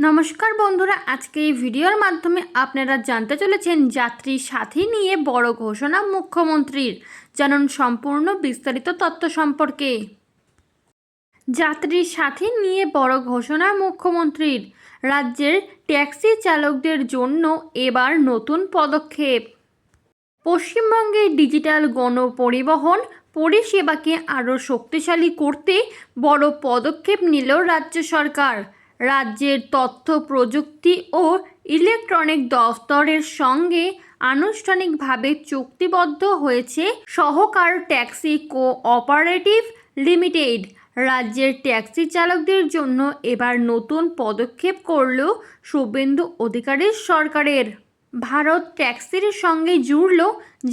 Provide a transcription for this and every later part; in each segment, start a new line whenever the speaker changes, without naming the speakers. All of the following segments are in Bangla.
নমস্কার বন্ধুরা, আজকে এই ভিডিওর মাধ্যমে আপনারা জানতে চলেছেন যাত্রী সাথী নিয়ে বড় ঘোষণা মুখ্যমন্ত্রীর। জানুন সম্পূর্ণ বিস্তারিত তথ্য সম্পর্কে। যাত্রী সাথী নিয়ে বড় ঘোষণা মুখ্যমন্ত্রীর। রাজ্যের ট্যাক্সি চালকদের জন্য এবার নতুন পদক্ষেপ। পশ্চিমবঙ্গে ডিজিটাল গণপরিবহন পরিষেবাকে আরও শক্তিশালী করতে বড় পদক্ষেপ নিল রাজ্য সরকার। রাজ্যের তথ্য প্রযুক্তি ও ইলেকট্রনিক দফতরের সঙ্গে আনুষ্ঠানিকভাবে চুক্তিবদ্ধ হয়েছে সহকার ট্যাক্সি কোঅপারেটিভ লিমিটেড। রাজ্যের ট্যাক্সি চালকদের জন্য এবার নতুন পদক্ষেপ করল শুভেন্দু অধিকারীর সরকারের। ভারত ট্যাক্সির সঙ্গে জুড়ল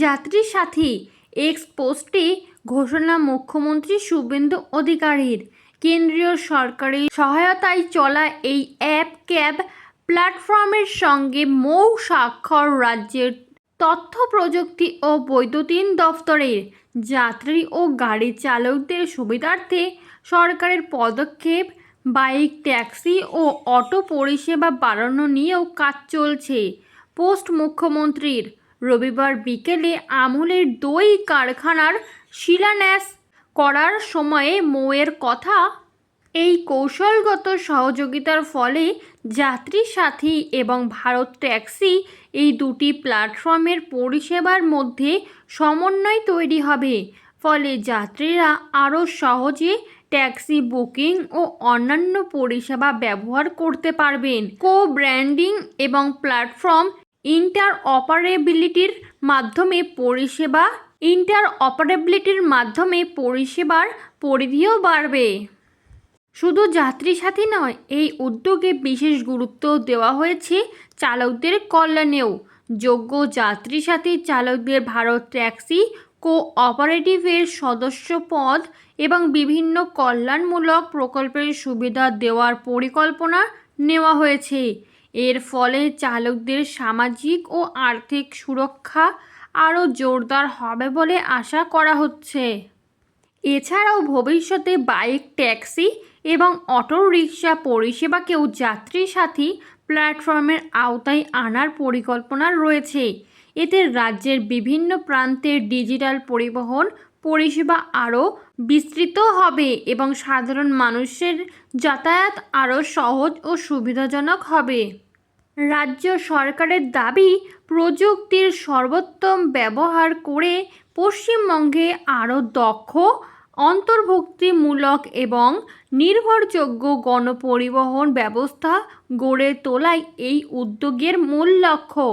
যাত্রী সাথী। এক্স পোস্টে ঘোষণা মুখ্যমন্ত্রী শুভেন্দু অধিকারীর। কেন্দ্রীয় সরকারের সহায়তায় চলা এই অ্যাপ ক্যাব প্ল্যাটফর্মের সঙ্গে মৌ স্বাক্ষর রাজ্যের তথ্য প্রযুক্তি ও বৈদ্যুতিন দফতরের। যাত্রী ও গাড়ি চালকদের সুবিধার্থে সরকারের পদক্ষেপ। বাইক, ট্যাক্সি ও অটো পরিষেবা বাড়ানো নিয়েও কাজ চলছে। পোস্ট মুখ্যমন্ত্রীর। রবিবার বিকেলে আমুলের দই কারখানার শিলান্যাস করার সময়ে মৌয়ের কথা। এই কৌশলগত সহযোগিতার ফলে যাত্রী সাথী এবং ভারত ট্যাক্সি এই দুটি প্ল্যাটফর্মের পরিষেবার মধ্যে সমন্বয় তৈরি হবে। ফলে যাত্রীরা আরও সহজে ট্যাক্সি বুকিং ও অন্যান্য পরিষেবা ব্যবহার করতে পারবেন। ব্র্যান্ডিং এবং প্ল্যাটফর্ম ইন্টারঅপারেবিলিটির মাধ্যমে পরিষেবার পরিধিও বাড়বে। শুধু যাত্রী সাথী নয়, এই উদ্যোগে বিশেষ গুরুত্ব দেওয়া হয়েছে চালকদের কল্যাণেও। যোগ্য যাত্রী সাথী চালকদের ভারত ট্যাক্সি কোঅপারেটিভের সদস্য পদ এবং বিভিন্ন কল্যাণমূলক প্রকল্পের সুবিধা দেওয়ার পরিকল্পনা নেওয়া হয়েছে। এর ফলে চালকদের সামাজিক ও আর্থিক সুরক্ষা আরও জোরদার হবে বলে আশা করা হচ্ছে। এছাড়াও ভবিষ্যতে বাইক, ট্যাক্সি এবং অটো রিক্সা পরিষেবাকেও যাত্রী সাথী প্ল্যাটফর্মের আওতায় আনার পরিকল্পনা রয়েছে। এতে রাজ্যের বিভিন্ন প্রান্তের ডিজিটাল পরিবহন পরিষেবা আরও বিস্তৃত হবে এবং সাধারণ মানুষের যাতায়াত আরও সহজ ও সুবিধাজনক হবে। রাজ্য সরকারের দাবি, প্রযুক্তির সর্বোত্তম ব্যবহার করে পশ্চিমবঙ্গে আরও দক্ষ, অন্তর্ভুক্তিমূলক এবং নির্ভরযোগ্য গণপরিবহন ব্যবস্থা গড়ে তোলাই এই উদ্যোগের মূল লক্ষ্য।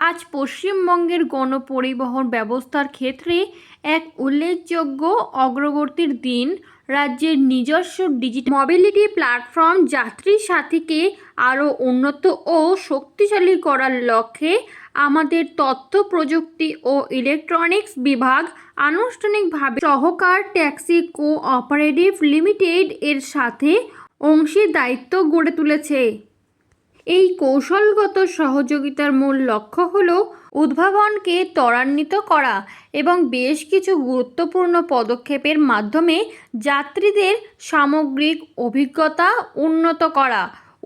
আজ পশ্চিমবঙ্গের গণপরিবহন ব্যবস্থার ক্ষেত্রে এক উল্লেখযোগ্য অগ্রগতির দিন। রাজ্যের নিজস্ব ডিজিটাল মোবিলিটি প্ল্যাটফর্ম যাত্রী সাথীকে আরও উন্নত ও শক্তিশালী করার লক্ষ্যে আমাদের তথ্য প্রযুক্তি ও ইলেকট্রনিক্স বিভাগ আনুষ্ঠানিকভাবে সহকার ট্যাক্সি কোঅপারেটিভ লিমিটেড এর সাথে অংশীদারিত্ব গড়ে তুলেছে। এই কৌশলগত সহযোগিতার মূল লক্ষ্য হল উদ্ভাবনকে ত্বরান্বিত করা এবং বেশ কিছু গুরুত্বপূর্ণ পদক্ষেপের মাধ্যমে যাত্রীদের সামগ্রিক অভিজ্ঞতা উন্নত করা।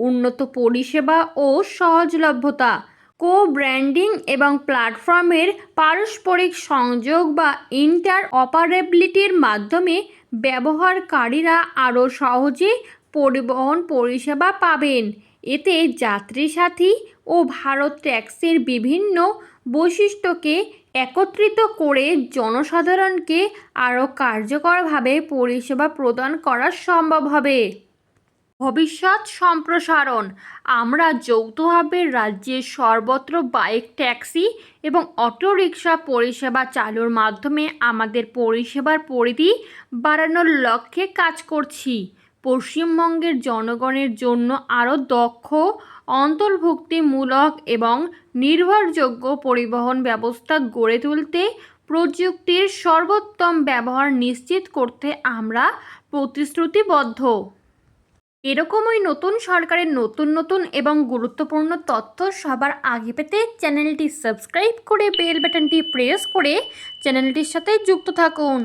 উন্নত পরিষেবা ও সহজলভ্যতা, ব্র্যান্ডিং এবং প্ল্যাটফর্মের পারস্পরিক সংযোগ বা ইন্টারঅপারেবিলিটির মাধ্যমে ব্যবহারকারীরা আরও সহজে পরিবহন পরিষেবা পাবেন। এতে যাত্রী সাথী ও ভারত ট্যাক্সির বিভিন্ন বৈশিষ্ট্যকে একত্রিত করে জনসাধারণকে আরও কার্যকরভাবে পরিষেবা প্রদান করা সম্ভব হবে। ভবিষ্যৎ সম্প্রসারণ। আমরা যৌথভাবে রাজ্যের সর্বত্র বাইক, ট্যাক্সি এবং অটোরিকশা পরিষেবা চালুর মাধ্যমে আমাদের পরিষেবার পরিধি বাড়ানোর লক্ষ্যে কাজ করছি। পশ্চিমবঙ্গের জনগণের জন্য আরও দক্ষ, অন্তর্ভুক্তিমূলক এবং নির্ভরযোগ্য পরিবহন ব্যবস্থা গড়ে তুলতে প্রযুক্তির সর্বোত্তম ব্যবহার নিশ্চিত করতে আমরা প্রতিশ্রুতিবদ্ধ। এরকমই নতুন সরকারের নতুন এবং গুরুত্বপূর্ণ তথ্য সবার আগে পেতে চ্যানেলটি সাবস্ক্রাইব করে বেল বাটনটি প্রেস করে চ্যানেলটির সাথে যুক্ত থাকুন।